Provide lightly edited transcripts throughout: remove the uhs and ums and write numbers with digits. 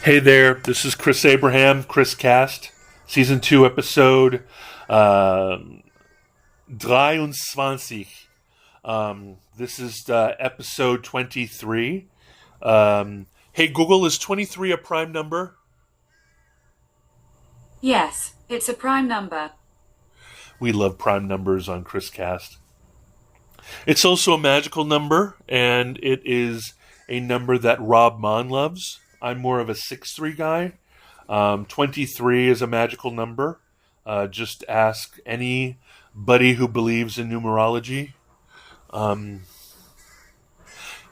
Hey there, this is Chris Abraham, Chris Cast, Season 2, Episode 23. This is Episode 23. Hey Google, is 23 a prime number? Yes, it's a prime number. We love prime numbers on Chris Cast. It's also a magical number, and it is a number that Rob Mon loves. I'm more of a 6-3 guy. 23 is a magical number. Just ask anybody who believes in numerology.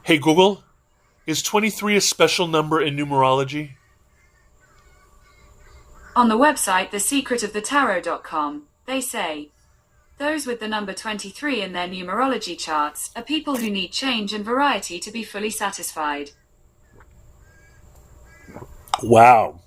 Hey Google, is 23 a special number in numerology? On the website thesecretofthetarot.com, they say, those with the number 23 in their numerology charts are people who need change and variety to be fully satisfied. Wow.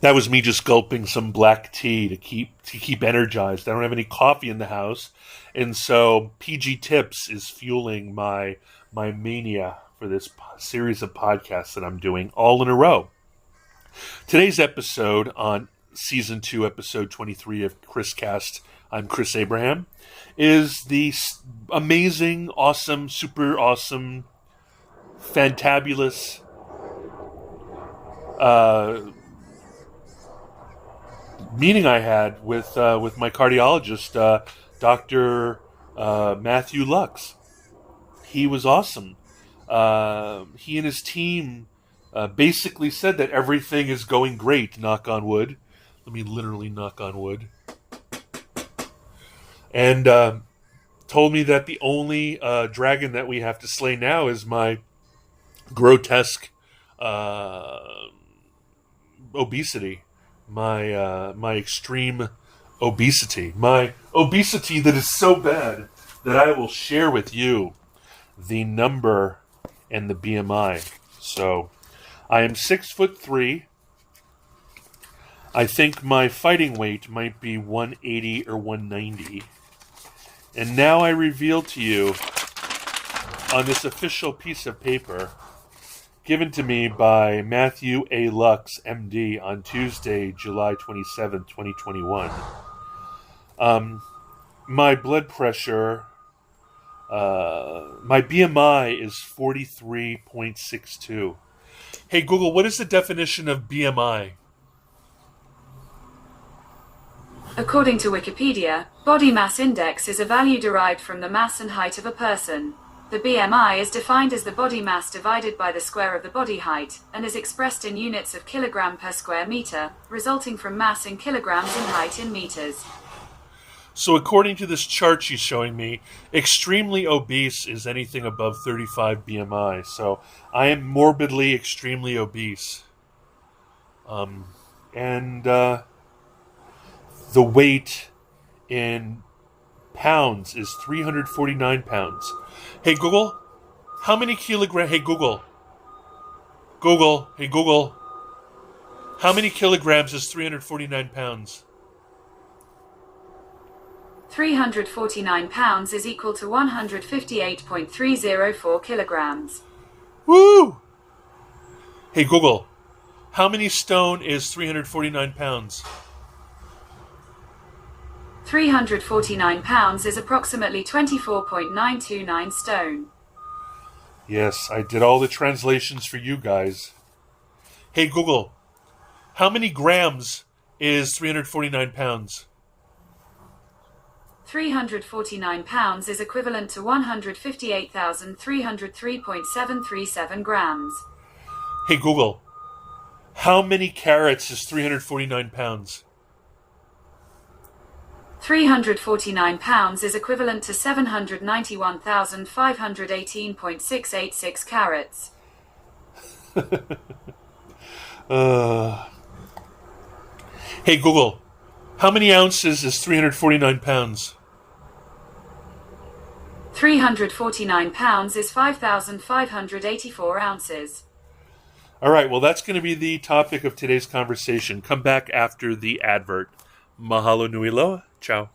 That was me just gulping some black tea to keep energized. I don't have any coffee in the house, and so PG Tips is fueling my mania for this series of podcasts that I'm doing all in a row. Today's episode on Season 2, Episode 23 of Chris Cast, I'm Chris Abraham, is the amazing, awesome, super awesome, fantabulous meeting I had with my cardiologist, Dr. Matthew Lux. He was awesome. He and his team basically said that everything is going great, knock on wood. Let me literally knock on wood. And told me that the only dragon that we have to slay now is my grotesque obesity, my extreme obesity, my obesity that is so bad that I will share with you the number and the BMI. So I am 6'3". I think my fighting weight might be 180 or 190. And now I reveal to you on this official piece of paper given to me by Matthew A. Lux, MD, on Tuesday, July 27, 2021. My blood pressure, my BMI is 43.62. Hey, Google, what is the definition of BMI? According to Wikipedia, body mass index is a value derived from the mass and height of a person. The BMI is defined as the body mass divided by the square of the body height, and is expressed in units of kilogram per square meter, resulting from mass in kilograms and height in meters. So according to this chart she's showing me, extremely obese is anything above 35 BMI. So I am morbidly extremely obese. The weight in pounds is 349 pounds. Hey Google, how many kilograms? Hey Google, hey Google, how many kilograms is 349 pounds? 349 pounds is equal to 158.304 kilograms. Woo! Hey Google, how many stone is 349 pounds? 349 pounds is approximately 24.929 stone. Yes, I did all the translations for you guys. Hey Google, how many grams is 349 pounds? 349 pounds is equivalent to 158,303.737 grams. Hey Google, how many carats is 349 pounds? 349 pounds is equivalent to 791,518.686 carats. Hey Google, how many ounces is 349 pounds? 349 pounds is 5,584 ounces. All right, well, that's going to be the topic of today's conversation. Come back after the advert. Mahalo nui loa. Ciao.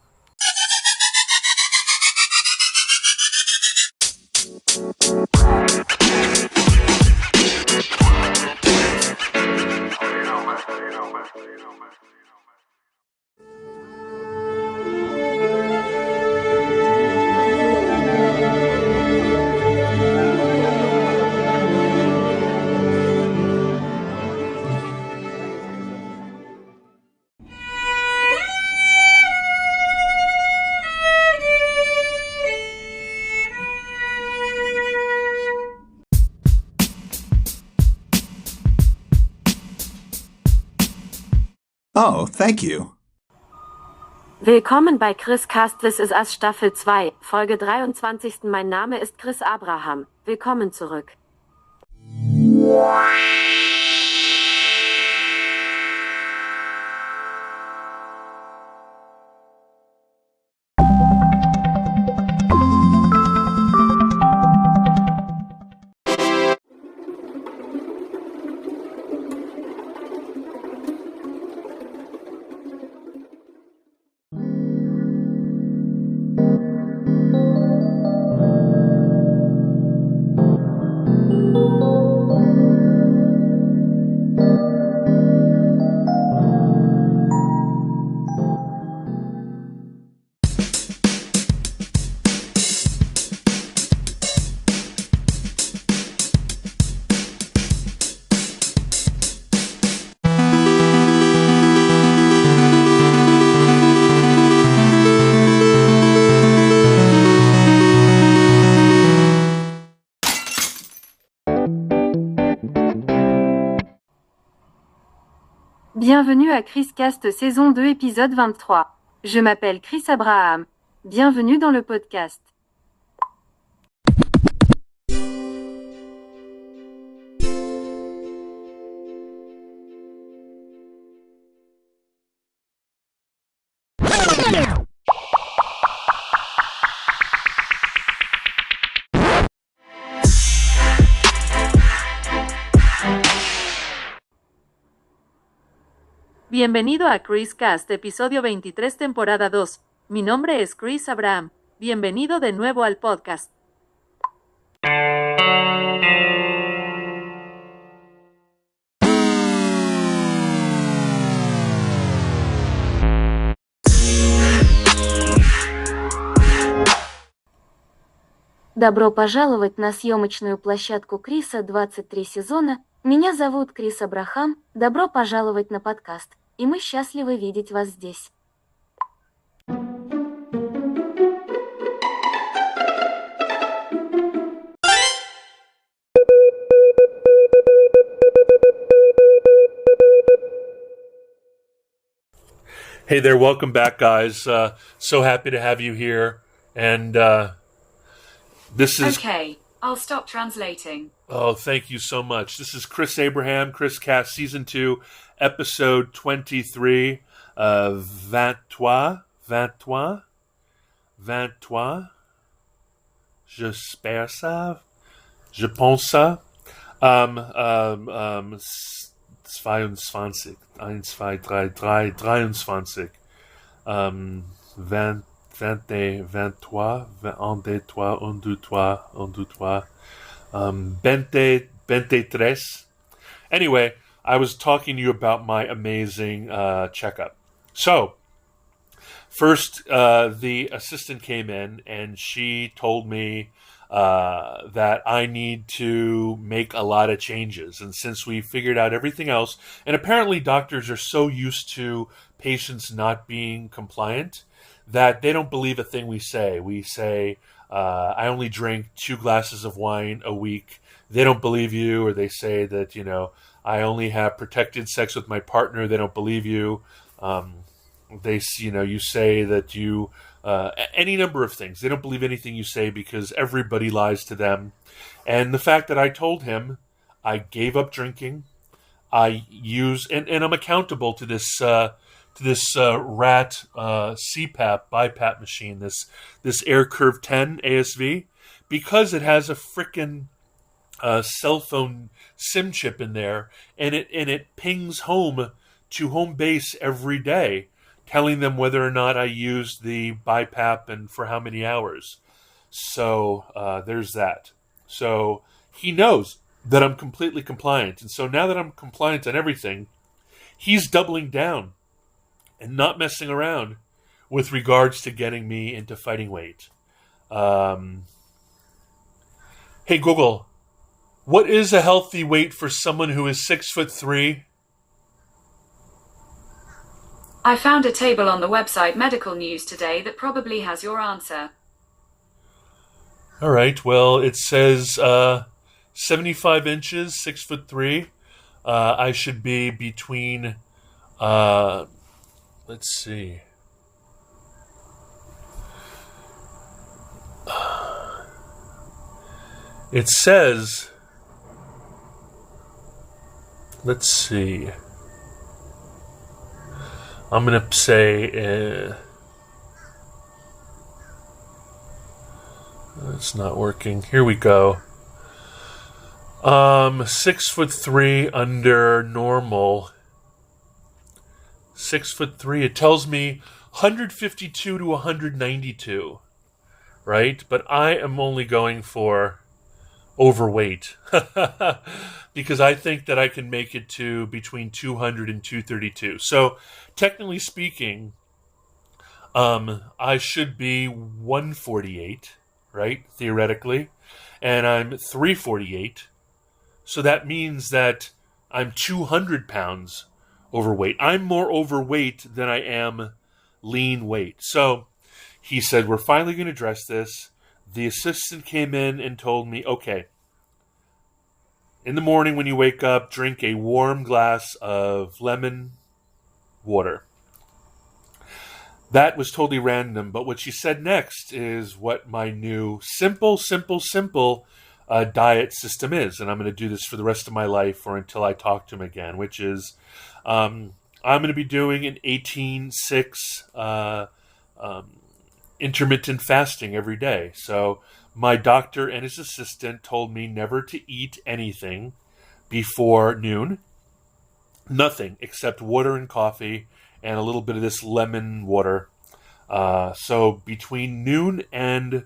Oh, thank you. Willkommen bei Chris Cast This Is Us Staffel 2, Folge 23. Mein Name ist Chris Abraham. Willkommen zurück. Bienvenue à Chris Cast saison 2 épisode 23. Je m'appelle Chris Abraham. Bienvenue dans le podcast. Bienvenido a Chris Cast, episodio 23, temporada 2. Mi nombre es Chris Abraham. Bienvenido de nuevo al podcast. Добро пожаловать на съемочную площадку Криса 23 сезона. Меня зовут Крис Абрахам. Добро пожаловать на подкаст. И мы счастливы видеть вас здесь. Hey there, welcome back, guys. So happy to have you here. And this is... Okay, I'll stop translating. Oh, thank you so much. This is Chris Abraham, Chris Cast, Season 2, Episode 23, 23. J'espère ça. Je pense ça. 22, 1, 2, 3, 23. 20, 21, 23, 1, 2, 3, 1, 2, 3, 1, 2, 3. 23. Anyway, I was talking to you about my amazing checkup. So, first, the assistant came in and she told me that I need to make a lot of changes. And since we figured out everything else, and apparently doctors are so used to patients not being compliant that they don't believe a thing we say. We say, I only drink 2 glasses of wine a week. They don't believe you, or they say that, I only have protected sex with my partner. They don't believe you. You say that you, any number of things. They don't believe anything you say because everybody lies to them. And the fact that I told him I gave up drinking, I use, and I'm accountable to this rat CPAP BiPAP machine, this Air Curve 10 ASV, because it has a frickin' cell phone SIM chip in there, and it pings home to home base every day, telling them whether or not I used the BiPAP and for how many hours. So there's that. So he knows that I'm completely compliant, and so now that I'm compliant on everything, he's doubling down and not messing around with regards to getting me into fighting weight. Hey Google, what is a healthy weight for someone who is 6'3"? I found a table on the website Medical News today that probably has your answer. All right, well, it says 75 inches, 6'3". I should be between Let's see. It says, let's see. I'm going to say, it's not working. Here we go. 6'3" under normal. 6'3". It tells me 152 to 192, right? But I am only going for overweight because I think that I can make it to between 200 and 232. So technically speaking, I should be 148, right? Theoretically, and I'm 348. So that means that I'm 200 pounds overweight. I'm more overweight than I am lean weight. So he said, we're finally going to address this. The assistant came in and told me, okay, in the morning when you wake up, drink a warm glass of lemon water. That was totally random, but what she said next is what my new simple diet system is, and I'm going to do this for the rest of my life or until I talk to him again, which is I'm going to be doing an 18-6 intermittent fasting every day. So my doctor and his assistant told me never to eat anything before noon, nothing except water and coffee and a little bit of this lemon water. So between noon and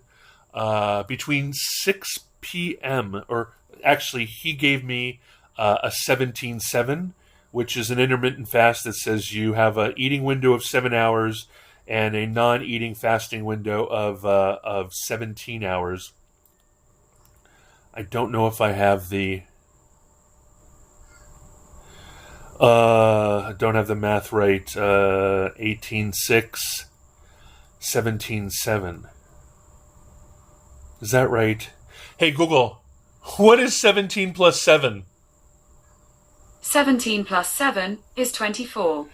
between 6 p.m., or actually he gave me a 17-7, which is an intermittent fast that says you have an eating window of 7 hours and a non-eating fasting window of 17 hours. I don't know if I have the I don't have the math right. 18-6, 17-7. Is that right? Hey Google, what is 17 plus 7? 17 plus 7 is 24.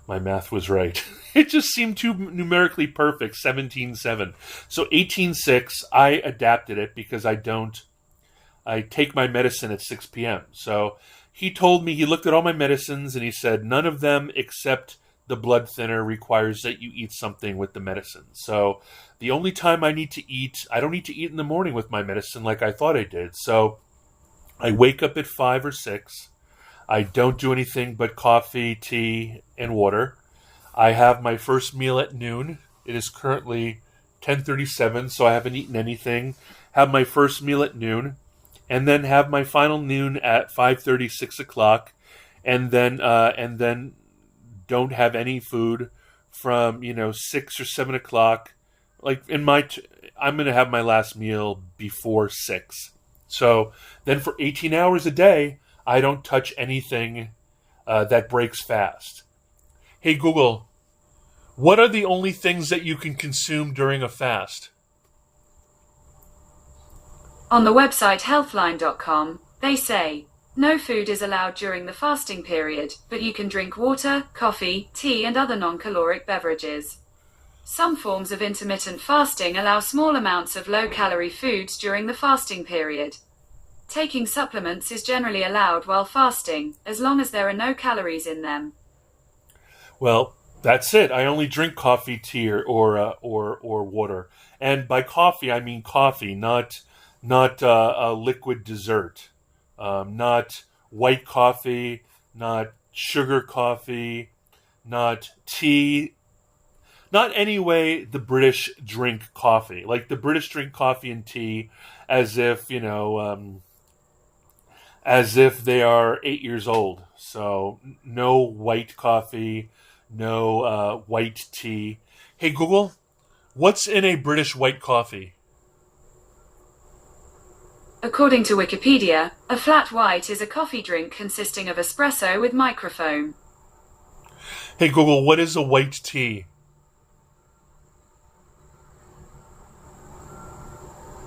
My math was right. It just seemed too numerically perfect, 17-7. So 18-6, I adapted it because I take my medicine at 6 p.m. So he told me, he looked at all my medicines and he said, none of them except the blood thinner requires that you eat something with the medicine. So the only time I need to eat, I don't need to eat in the morning with my medicine like I thought I did. So I wake up at 5 or 6. I don't do anything but coffee, tea, and water. I have my first meal at noon. It is currently 10:37, so I haven't eaten anything. Have my first meal at noon, and then have my final noon at 5:30, 6 o'clock, and then don't have any food from 6 or 7 o'clock. Like I'm going to have my last meal before 6. So then for 18 hours a day, I don't touch anything that breaks fast. Hey Google, what are the only things that you can consume during a fast? On the website healthline.com, they say, no food is allowed during the fasting period, but you can drink water, coffee, tea, and other non-caloric beverages. Some forms of intermittent fasting allow small amounts of low-calorie foods during the fasting period. Taking supplements is generally allowed while fasting, as long as there are no calories in them. Well, that's it. I only drink coffee, tea, or water. And by coffee, I mean coffee, not a liquid dessert. Not white coffee, not sugar coffee, not tea. Not any way the British drink coffee. Like the British drink coffee and tea as if, as if they are 8 years old. So no white coffee, no white tea. Hey Google, what's in a British white coffee? According to Wikipedia, a flat white is a coffee drink consisting of espresso with microfoam. Hey Google, what is a white tea?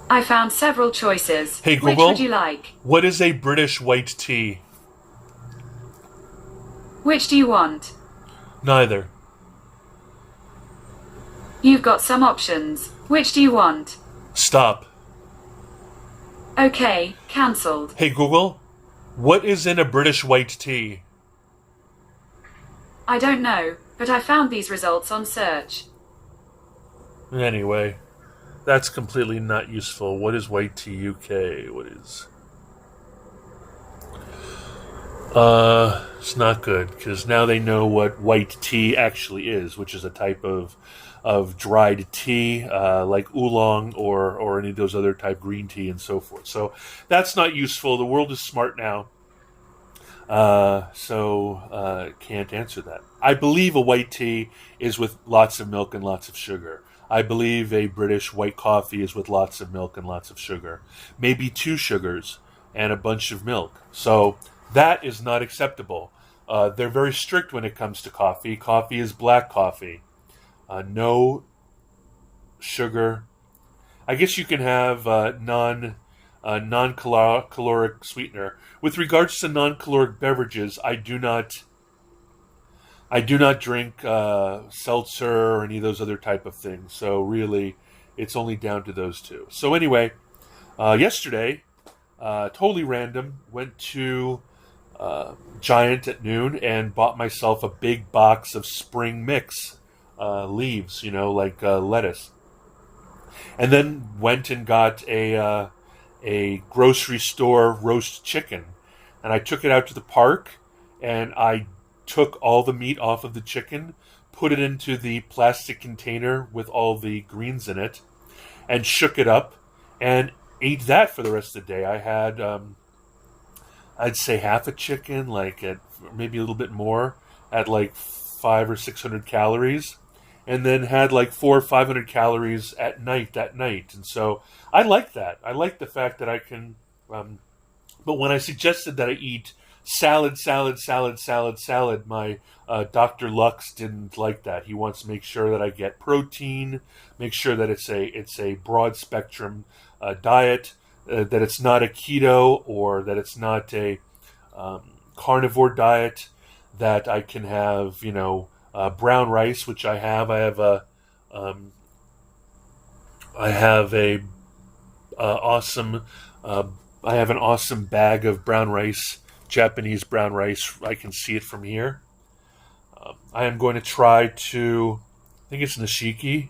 I found several choices. Hey Google, which would you like? What is a British white tea? Which do you want? Neither. You've got some options. Which do you want? Stop. Okay, cancelled. Hey Google, what is in a British white tea? I don't know, but I found these results on search. Anyway, that's completely not useful. What is white tea UK? What is... It's not good, because now they know what white tea actually is, which is a type of dried tea, like oolong or any of those other type green tea and so forth. So that's not useful. The world is smart now. Can't answer that. I believe a white tea is with lots of milk and lots of sugar. I believe a British white coffee is with lots of milk and lots of sugar. Maybe 2 sugars and a bunch of milk. So that is not acceptable. They're very strict when it comes to coffee. Coffee is black coffee. No sugar. I guess you can have non-caloric sweetener. With regards to non-caloric beverages, I do not drink seltzer or any of those other type of things. So really, it's only down to those 2. So anyway, yesterday, totally random, went to Giant at noon and bought myself a big box of spring mix leaves, like lettuce. And then went and got a grocery store roast chicken. And I took it out to the park, and I took all the meat off of the chicken, put it into the plastic container with all the greens in it, and shook it up, and ate that for the rest of the day. I had, I'd say half a chicken, like at maybe a little bit more, at like 500 or 600 calories, and then had like 400 or 500 calories at night that night. And so I like that. I like the fact that I can, but when I suggested that I eat salad, my Dr. Lux didn't like that. He wants to make sure that I get protein, make sure that it's a broad spectrum diet, that it's not a keto or that it's not a carnivore diet, that I can have, brown rice, which I have. I have an awesome bag of brown rice, Japanese brown rice. I can see it from here. I am going to try to, I think it's nishiki.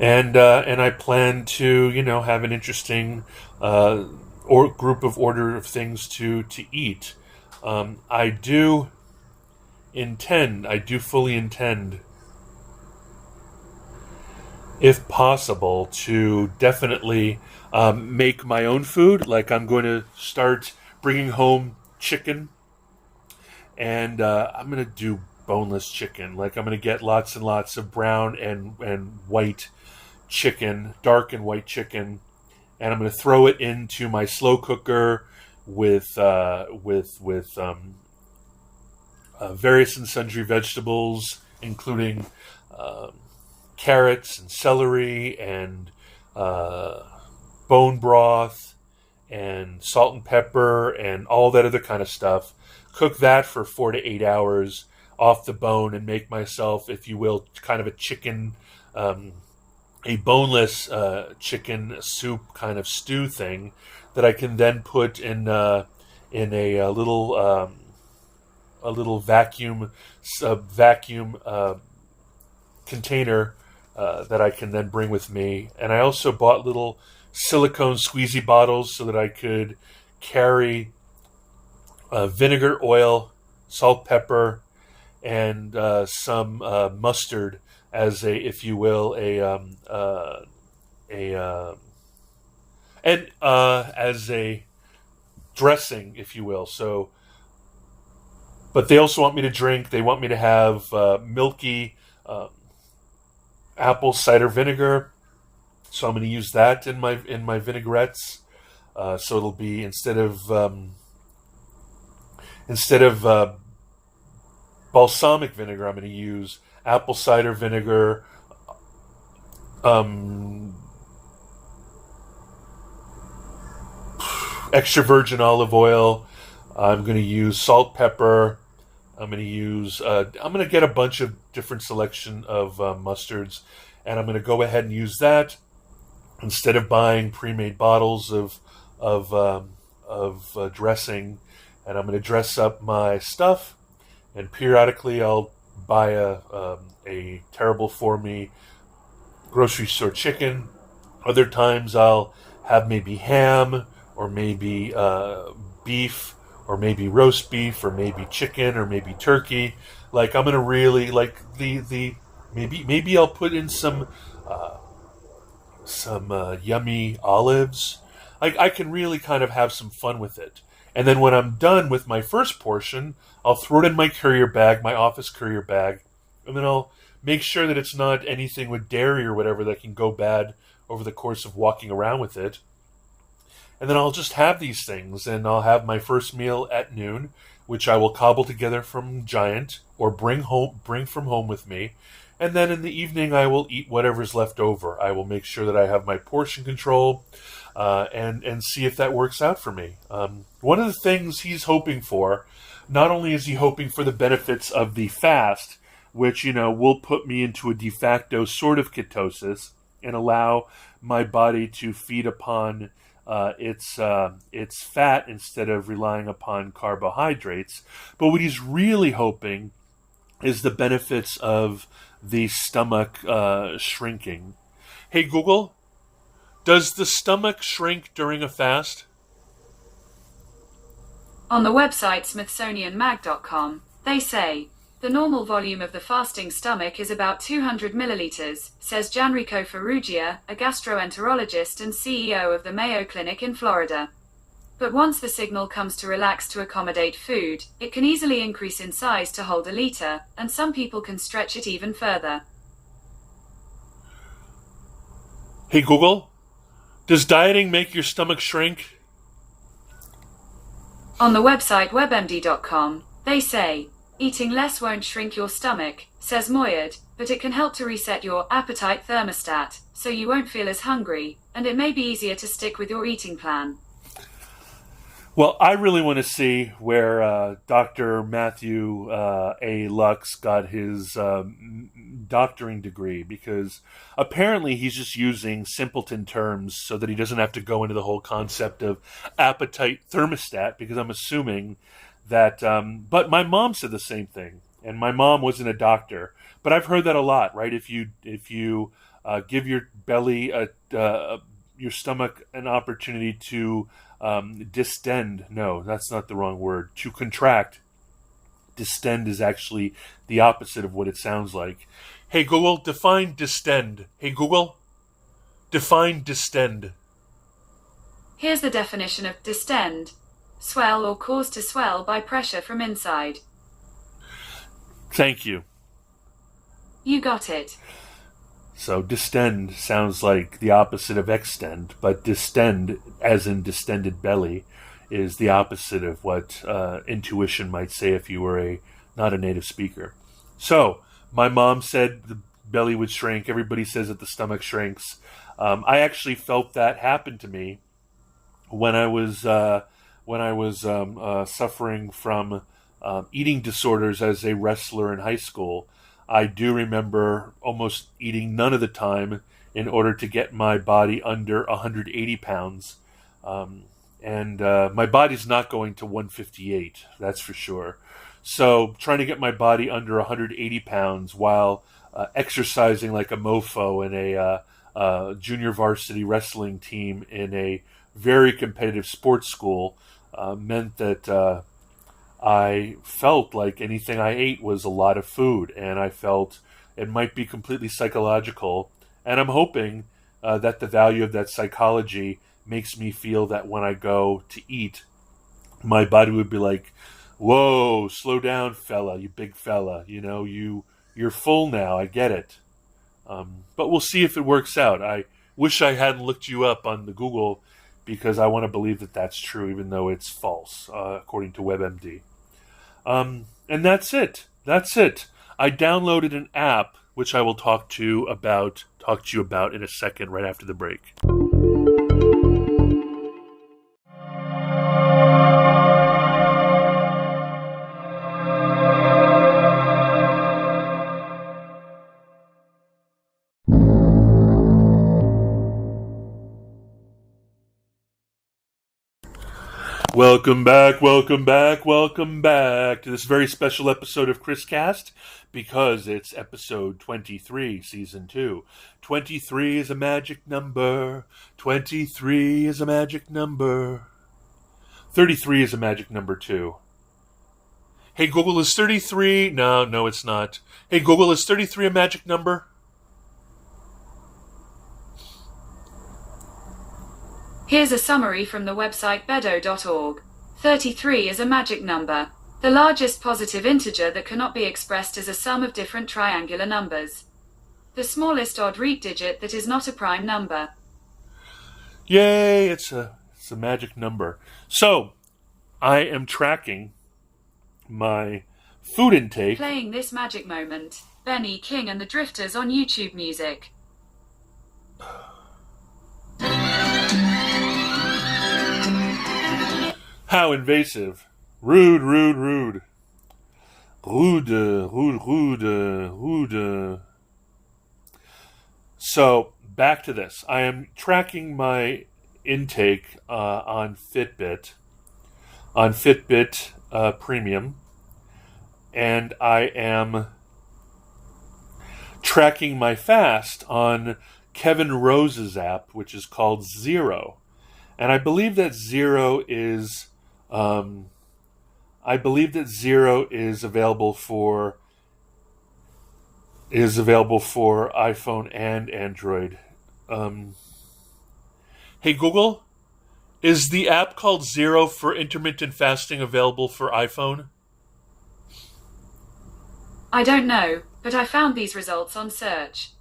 And I plan to, have an interesting group of order of things to eat. I do fully intend, if possible, to definitely make my own food. Like, I'm going to start bringing home chicken, and I'm going to do boneless chicken. Like, I'm going to get lots and lots of brown and white chicken, dark and white chicken, and I'm going to throw it into my slow cooker with various and sundry vegetables, including carrots and celery and bone broth and salt and pepper and all that other kind of stuff. Cook that for 4 to 8 hours off the bone and make myself, if you will, kind of a chicken, a boneless chicken soup kind of stew thing that I can then put in a little vacuum container that I can then bring with me. And I also bought little silicone squeezy bottles so that I could carry vinegar, oil, salt, pepper, and some mustard as a, if you will, as a dressing, if you will. So, but they also want me to drink. They want me to have milky apple cider vinegar. So I'm going to use that in my vinaigrettes. So it'll be instead of balsamic vinegar, I'm going to use apple cider vinegar, extra virgin olive oil, I'm going to use salt, pepper. I'm going to get a bunch of different selection of mustards, and I'm going to go ahead and use that instead of buying pre-made bottles of dressing. And I'm going to dress up my stuff, and periodically I'll buy a terrible for me grocery store chicken. Other times I'll have maybe ham, or maybe beef, or maybe roast beef, or maybe chicken, or maybe turkey. Like, I'm gonna really like the maybe I'll put in some yummy olives. I can really kind of have some fun with it. And then when I'm done with my first portion, I'll throw it in my courier bag, my office courier bag, and then I'll make sure that it's not anything with dairy or whatever that can go bad over the course of walking around with it. And then I'll just have these things, and I'll have my first meal at noon, which I will cobble together from Giant or bring from home with me. And then in the evening, I will eat whatever's left over. I will make sure that I have my portion control, and see if that works out for me. One of the things he's hoping for, not only is he hoping for the benefits of the fast, which, will put me into a de facto sort of ketosis and allow my body to feed upon its fat instead of relying upon carbohydrates. But what he's really hoping is the benefits of the stomach shrinking. Hey, Google, does the stomach shrink during a fast? On the website smithsonianmag.com, they say, the normal volume of the fasting stomach is about 200 milliliters, says Janrico Ferrugia, a gastroenterologist and CEO of the Mayo Clinic in Florida. But once the signal comes to relax to accommodate food, it can easily increase in size to hold a liter, and some people can stretch it even further. Hey, Google, does dieting make your stomach shrink? On the website webmd.com, they say, eating less won't shrink your stomach, says Morbid, but it can help to reset your appetite thermostat, so you won't feel as hungry, and it may be easier to stick with your eating plan. Well, I really want to see where Dr. Matthew A. Lux got his doctoring degree, because apparently he's just using simpleton terms so that he doesn't have to go into the whole concept of appetite thermostat, because I'm assuming that, but my mom said the same thing, and my mom wasn't a doctor, but I've heard that a lot, right? If you give your belly, your stomach, an opportunity to distend, no, that's not the wrong word, to contract. Distend is actually the opposite of what it sounds like. Hey, Google, define distend. Hey, Google, define distend. Here's the definition of distend. Swell or cause to swell by pressure from inside. Thank you. You got it. So distend sounds like the opposite of extend, but distend, as in distended belly, is the opposite of what intuition might say if you were not a native speaker. So my mom said the belly would shrink. Everybody says that the stomach shrinks. I actually felt that happen to me when I was suffering from eating disorders as a wrestler in high school. I do remember almost eating none of the time in order to get my body under 180 pounds. And my body's not going to 158, that's for sure. So trying to get my body under 180 pounds while exercising like a mofo in a junior varsity wrestling team in a very competitive sports school meant that I felt like anything I ate was a lot of food, and I felt it might be completely psychological. And I'm hoping that the value of that psychology makes me feel that when I go to eat, my body would be like, whoa, slow down, fella, you big fella. You're full now, I get it. But we'll see if it works out. I wish I hadn't looked you up on the Google, because I want to believe that that's true, even though it's false, according to WebMD. And that's it. I downloaded an app, which I will talk to you about in a second, right after the break. Welcome back, welcome back, welcome back to this very special episode of Chris Cast, because it's episode 23, season 2. 23 is a magic number. 23 is a magic number. 33 is a magic number too. Hey Google, is 33? No, it's not. Hey Google, is 33 a magic number? Here's a summary from the website bedo.org. 33 is a magic number, the largest positive integer that cannot be expressed as a sum of different triangular numbers. The smallest odd root digit that is not a prime number. Yay, it's a magic number. So, I am tracking my food intake. Playing this magic moment, Benny King and the Drifters on YouTube Music. How invasive. Rude, rude, rude. Rude, rude, rude, rude. So, back to this. I am tracking my intake on Fitbit. On Fitbit Premium. And I am tracking my fast on Kevin Rose's app, which is called Zero. And I believe that Zero is available for iPhone and Android. Hey Google, is the app called Zero for intermittent fasting available for iPhone? I don't know, but I found these results on search.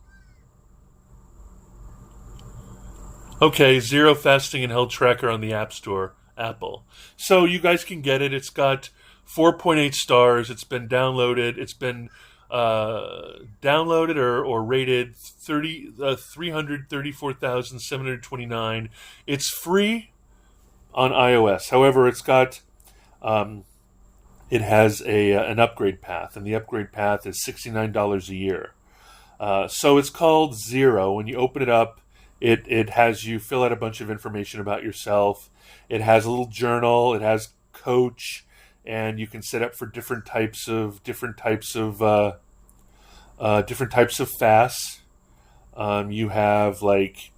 Okay, Zero Fasting and Health Tracker on the App Store, Apple. So you guys can get it. It's got 4.8 stars. It's been downloaded. It's been downloaded or rated 334,729. It's free on iOS. However, it's got it has an upgrade path, and the upgrade path is $69 a year. So it's called Zero. When you open it up, it has you fill out a bunch of information about yourself. It has a little journal. It has Coach, and you can set up for different types of fasts. You have like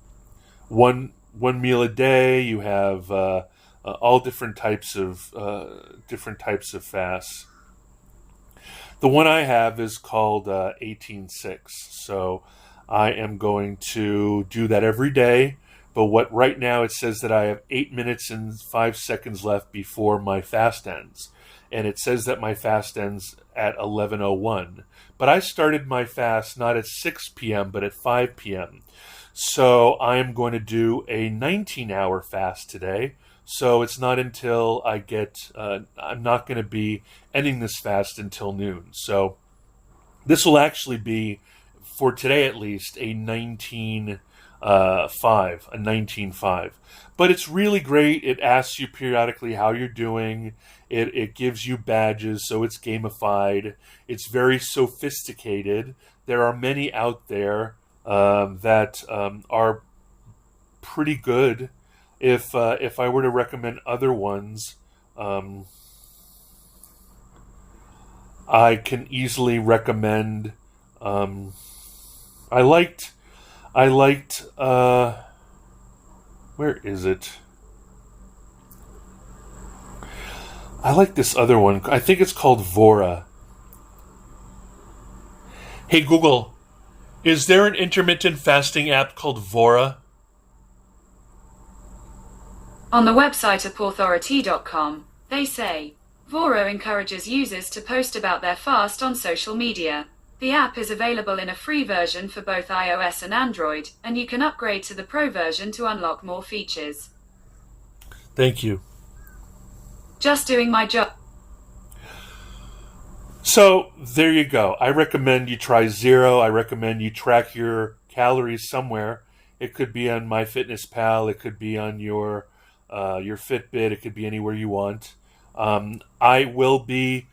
one meal a day. You have all different types of fasts. The one I have is called 18-6. So I am going to do that every day. But right now it says that I have 8 minutes and 5 seconds left before my fast ends. And it says that my fast ends at 11:01. But I started my fast not at 6 p.m. but at 5 p.m. So I am going to do a 19-hour fast today. So it's not until I get, I'm not going to be ending this fast until noon. So this will actually be, for today at least, a 19.5. But it's really great. It asks you periodically how you're doing. It gives you badges, so it's gamified. It's very sophisticated. There are many out there that are pretty good. If I were to recommend other ones, I can easily recommend. I liked. Where is it? I like this other one. I think it's called Vora. Hey Google, is there an intermittent fasting app called Vora? On the website appauthority.com, they say, Voro encourages users to post about their fast on social media. The app is available in a free version for both iOS and Android, and you can upgrade to the Pro version to unlock more features. Thank you. Just doing my job. So, there you go. I recommend you try Zero. I recommend you track your calories somewhere. It could be on MyFitnessPal. It could be on your Fitbit. It could be anywhere you want. I will be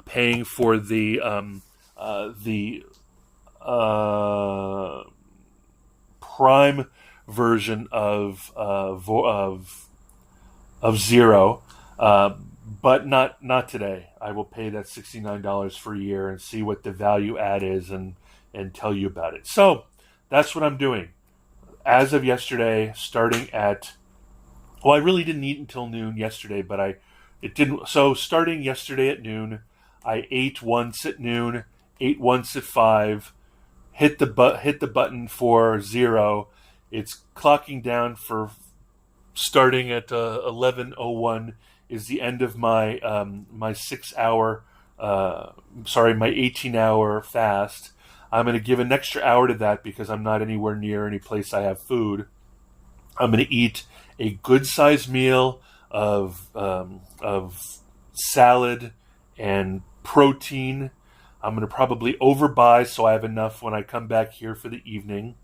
paying for the Prime version of of zero, but not today. I will pay that $69 for a year and see what the value add is and tell you about it. So that's what I'm doing. As of yesterday, starting at, well, I really didn't eat until noon yesterday, but it didn't. So starting yesterday at noon, I ate once at noon, ate once at 5, hit the button for 0. It's clocking down for starting at 11:01 is the end of my my 6 hour, my 18-hour fast. I'm going to give an extra hour to that because I'm not anywhere near any place I have food. I'm going to eat a good-sized meal of salad and protein. I'm going to probably overbuy so I have enough when I come back here for the evening.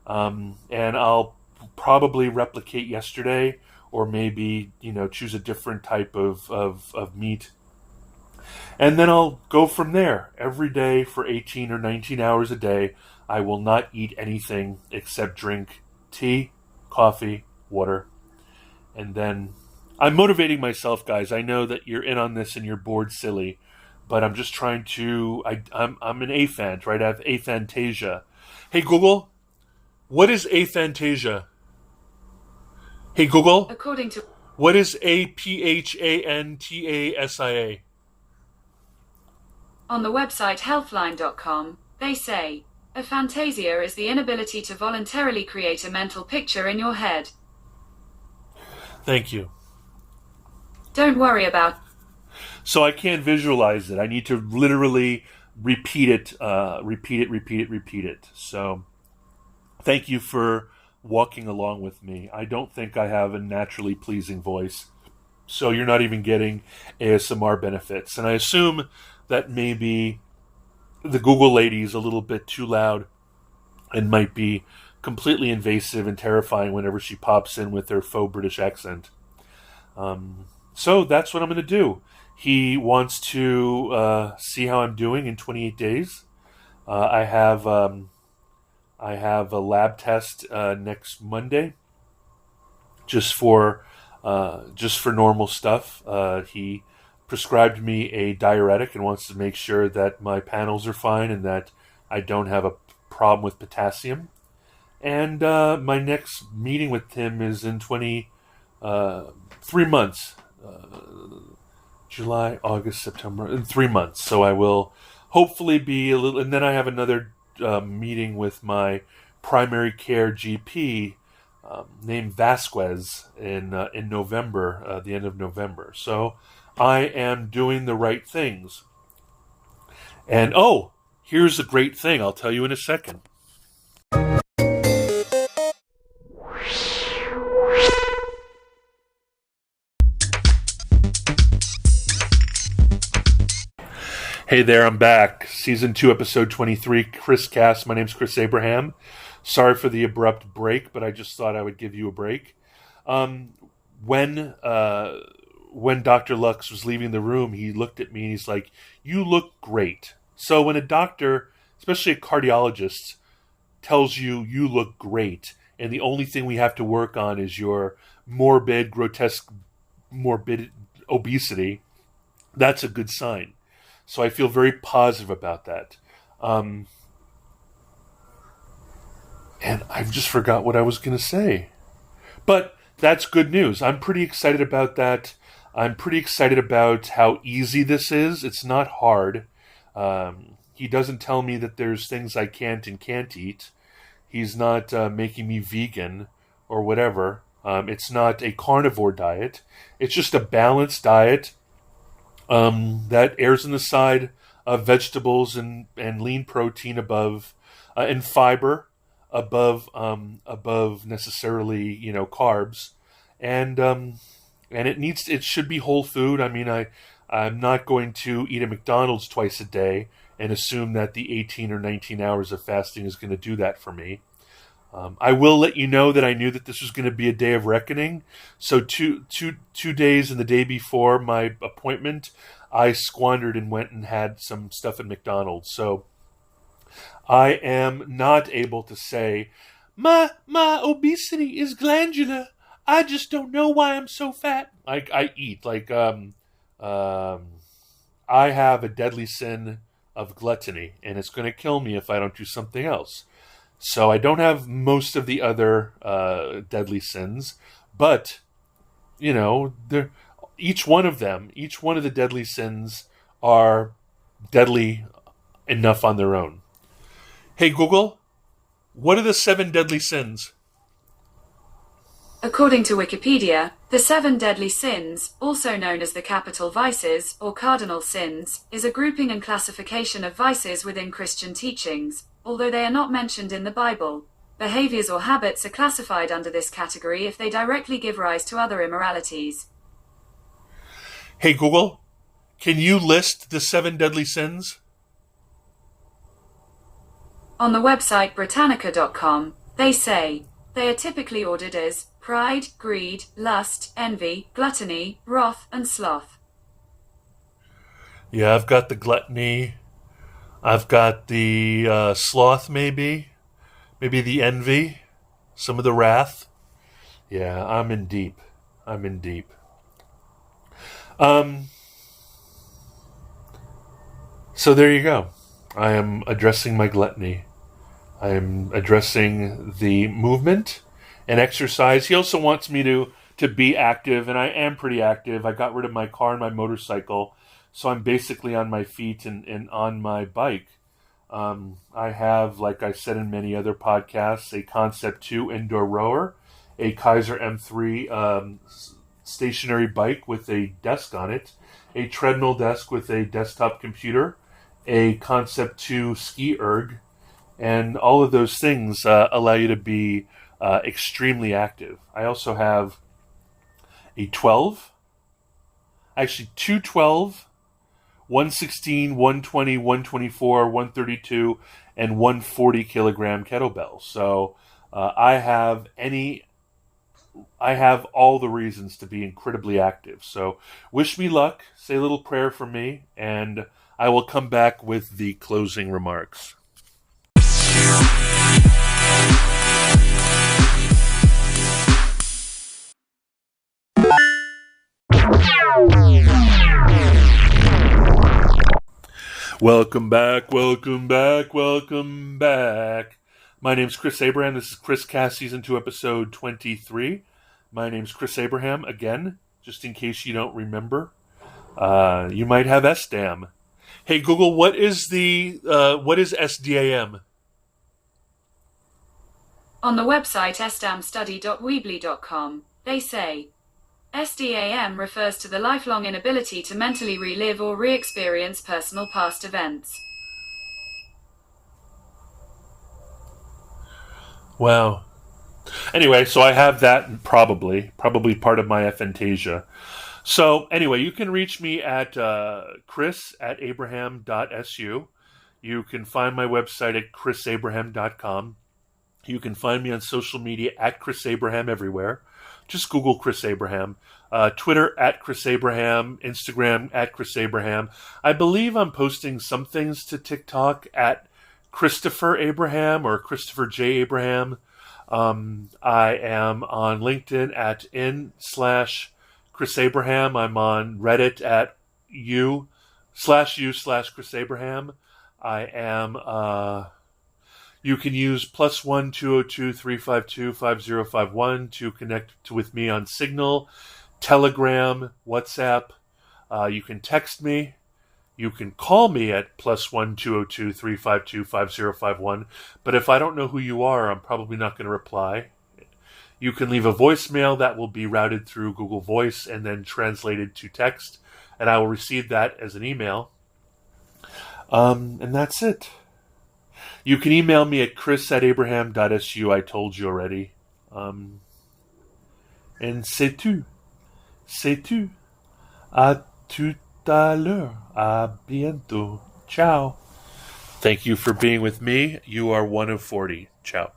And I'll probably replicate yesterday, or maybe, choose a different type of meat. And then I'll go from there. Every day for 18 or 19 hours a day, I will not eat anything except drink tea, coffee, water. And then I'm motivating myself, guys. I know that you're in on this and you're bored silly, but I'm just trying to, I'm an aphant, right? I have aphantasia. Hey, Google, what is aphantasia? Hey, Google, According to what is aphantasia? on the website healthline.com, they say, aphantasia is the inability to voluntarily create a mental picture in your head. Thank you. Don't worry about. So I can't visualize it. I need to literally repeat it. So thank you for walking along with me. I don't think I have a naturally pleasing voice, so you're not even getting ASMR benefits. And I assume that maybe the Google lady is a little bit too loud and might be completely invasive and terrifying whenever she pops in with her faux British accent. So that's what I'm going to do. He wants to see how I'm doing in 28 days. I have a lab test next Monday, just for normal stuff. He prescribed me a diuretic and wants to make sure that my panels are fine and that I don't have a problem with potassium. And my next meeting with him is in 3 months. July, August, September, in 3 months. So I will hopefully be a little, and then I have another meeting with my primary care GP named Vasquez in November, the end of November. So I am doing the right things. And here's a great thing. I'll tell you in a second. Hey there, I'm back. Season 2, Episode 23, Chris Cast. My name's Chris Abraham. Sorry for the abrupt break, but I just thought I would give you a break. When Dr. Lux was leaving the room, he looked at me and he's like, "You look great." So when a doctor, especially a cardiologist, tells you you look great, and the only thing we have to work on is your grotesque morbid obesity, that's a good sign. So I feel very positive about that. And I've just forgot what I was going to say. But that's good news. I'm pretty excited about that. I'm pretty excited about how easy this is. It's not hard. He doesn't tell me that there's things I can't and can't eat. He's not making me vegan or whatever. It's not a carnivore diet. It's just a balanced diet that errs on the side of vegetables and lean protein above, and fiber above necessarily carbs, and it should be whole food. I mean, I'm not going to eat at McDonald's twice a day and assume that the 18 or 19 hours of fasting is going to do that for me. I will let you know that I knew that this was going to be a day of reckoning. So two days and the day before my appointment, I squandered and went and had some stuff at McDonald's. So I am not able to say, my obesity is glandular. I just don't know why I'm so fat. I eat I have a deadly sin of gluttony, and it's going to kill me if I don't do something else. So I don't have most of the other deadly sins, but each one of the deadly sins are deadly enough on their own. Hey Google, what are the 7 deadly sins? According to Wikipedia, the 7 deadly sins, also known as the capital vices or cardinal sins, is a grouping and classification of vices within Christian teachings. Although they are not mentioned in the Bible, behaviors or habits are classified under this category if they directly give rise to other immoralities. Hey Google, can you list the 7 deadly sins? On the website Britannica.com, they say, they are typically ordered as pride, greed, lust, envy, gluttony, wrath, and sloth. Yeah, I've got the gluttony. I've got the sloth, maybe the envy, some of the wrath. Yeah, I'm in deep. So there you go. I am addressing my gluttony. I am addressing the movement and exercise. He also wants me to be active, and I am pretty active. I got rid of my car and my motorcycle, so I'm basically on my feet and on my bike. I have, like I said in many other podcasts, a Concept 2 indoor rower, a Kaiser M3 stationary bike with a desk on it, a treadmill desk with a desktop computer, a Concept 2 ski erg, and all of those things allow you to be extremely active. I also have a 12, actually two 12, 116, 120, 124, 132, and 140 kilogram kettlebells. So I have all the reasons to be incredibly active. So wish me luck, say a little prayer for me, and I will come back with the closing remarks. Welcome back. My name's Chris Abraham. This is Chris Cast Season 2, Episode 23. My name's Chris Abraham, again, just in case you don't remember. You might have SDAM. Hey, Google, what is SDAM? On the website sdamstudy.weebly.com, they say, SDAM refers to the lifelong inability to mentally relive or re-experience personal past events. Wow. Anyway, so I have that probably part of my aphantasia. So anyway, you can reach me at chris@abraham.su. You can find my website at chrisabraham.com. You can find me on social media at Chris Abraham everywhere. Just Google Chris Abraham. Twitter at Chris Abraham. Instagram at Chris Abraham. I believe I'm posting some things to TikTok at Christopher Abraham or Christopher J. Abraham. I am on LinkedIn at /Chris Abraham. I'm on Reddit at u/Chris Abraham. I am... You can use +1 202 352 5051 to connect with me on Signal, Telegram, WhatsApp. You can text me. You can call me at +1 202 352 5051. But if I don't know who you are, I'm probably not going to reply. You can leave a voicemail that will be routed through Google Voice and then translated to text, and I will receive that as an email. And that's it. You can email me at chris@abraham.su. I told you already. And c'est tout. C'est tout. À tout à l'heure. À bientôt. Ciao. Thank you for being with me. You are one of 40. Ciao.